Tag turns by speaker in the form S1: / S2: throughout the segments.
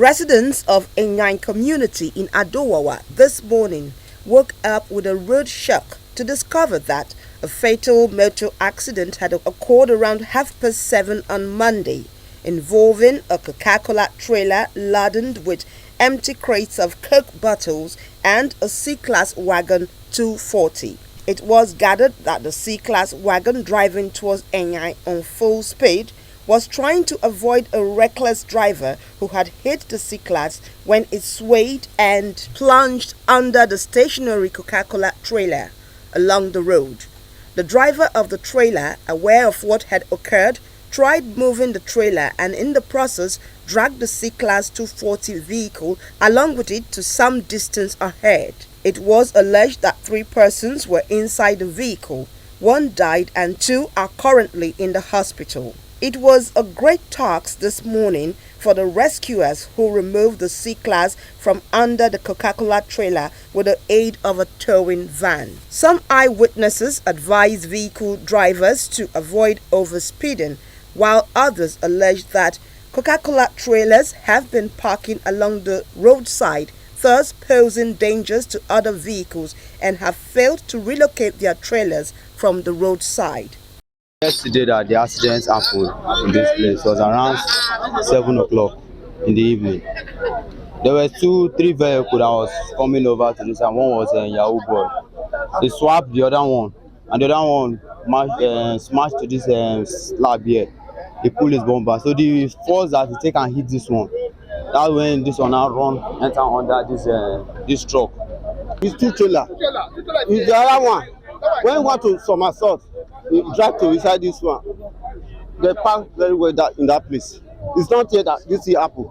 S1: Residents of Enyai community in Adowawa this morning woke up with a rude shock to discover that a fatal motor accident had occurred around 7:30 on Monday, involving a Coca-Cola trailer laden with empty crates of Coke bottles and a C-Class wagon 240. It was gathered that the C-Class wagon driving towards Enyai on full speed was trying to avoid a reckless driver who had hit the C-Class when it swayed and plunged under the stationary Coca-Cola trailer along the road. The driver of the trailer, aware of what had occurred, tried moving the trailer and in the process dragged the C-Class 240 vehicle along with it to some distance ahead. It was alleged that 3 persons were inside the vehicle. 1 died and 2 are currently in the hospital. It was a great task this morning for the rescuers who removed the C-Class from under the Coca-Cola trailer with the aid of a towing van. Some eyewitnesses advised vehicle drivers to avoid overspeeding, while others alleged that Coca-Cola trailers have been parking along the roadside, thus posing dangers to other vehicles, and have failed to relocate their trailers from the roadside.
S2: Yesterday that the accident happened in this place was around 7 o'clock in the evening. There were 2-3 vehicles that was coming over to this, and one was a Yahoo boy. They swapped the other one, and the other one smashed to this slab here. He pulled his bumper. So the force that he take and hit this one, that's when this one now enter under this truck. It's 2 trailer. It's the other one. When you want to somersault, you drive to inside this one. They park very well in that place. It's not here that this here happen.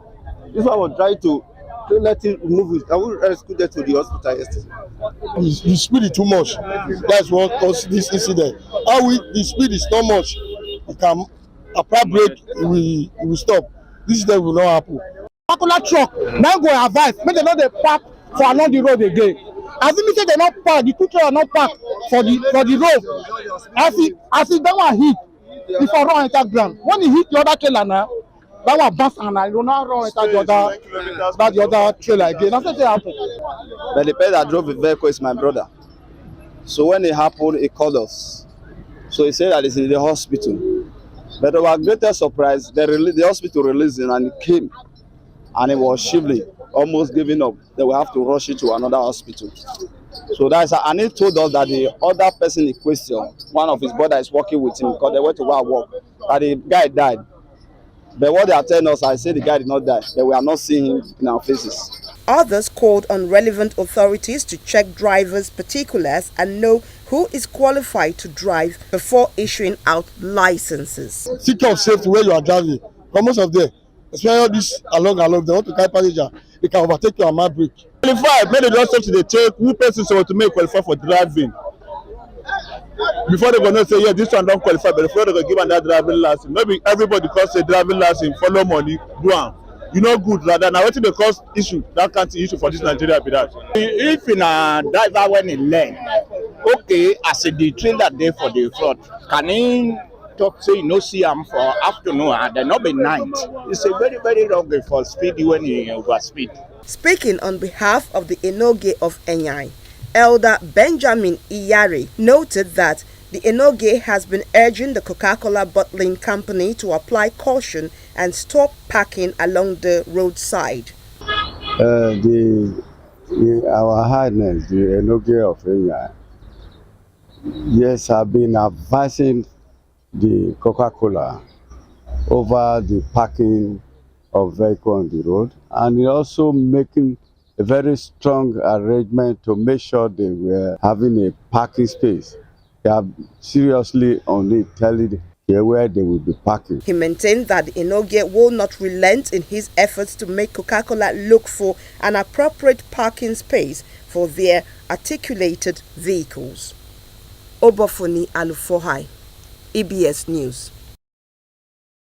S2: This one was trying to let it move it. I will rescue them to the hospital yesterday.
S3: The speed is too much. That's what caused this incident. The speed is not much. You can apply brake, it will stop. This incident will not happen.
S4: Coca-Cola truck now go advise make dem no dey park for along the road again. As e mean say dem no park, the 2 trailer no park for the road. As e that one hit, e for run enter ground. When e hit the other trailer now, that one bounce and e go now run enter the other trailer again. That's what happen.
S2: But the person that drove the vehicle is my brother. So when it happened, he called us. So he said that he's in the hospital. But to our greatest surprise, the hospital released him and he came. And he was shivering, almost giving up. They will have to rush it to another hospital. So and he told us that the other person in question, one of his brothers is working with him because they went to work, that the guy died. But what they are telling us, I say the guy did not die, but we are not seeing him in our faces.
S1: Others called on relevant authorities to check drivers' particulars and know who is qualified to drive before issuing out licenses.
S3: Seek of safety where you are driving. For most of them, especially this along, they want to carry passenger, they can overtake you and might break.
S5: Qualify, maybe they don't have to check who person want to make qualify for driving. Before they go to say, yeah, this one don't qualify, but before they go give them that driving license, maybe everybody cost a driving license, follow money, do am. You know good rather now wetin dey cause issue, that kind of issue for this Nigeria be that.
S6: If in a driver when he learn, okay, as the trailer there for the front, can he talk say you no see him for afternoon and then not be night? It's a very, very wrong for speed when he overspeed.
S1: Speaking on behalf of the Enoge of Enyai, Elder Benjamin Iyari noted that the Enoge has been urging the Coca-Cola bottling company to apply caution and stop parking along the roadside.
S2: Our Highness, the Enoge of Enyai, yes, have been advising the Coca-Cola over the parking of vehicles on the road, and also making a very strong arrangement to make sure they were having a parking space. They are seriously on it, telling where they will be parking.
S1: He maintained that the Enoge will not relent in his efforts to make Coca-Cola look for an appropriate parking space for their articulated vehicles. Obafuni Alufohai, EBS News.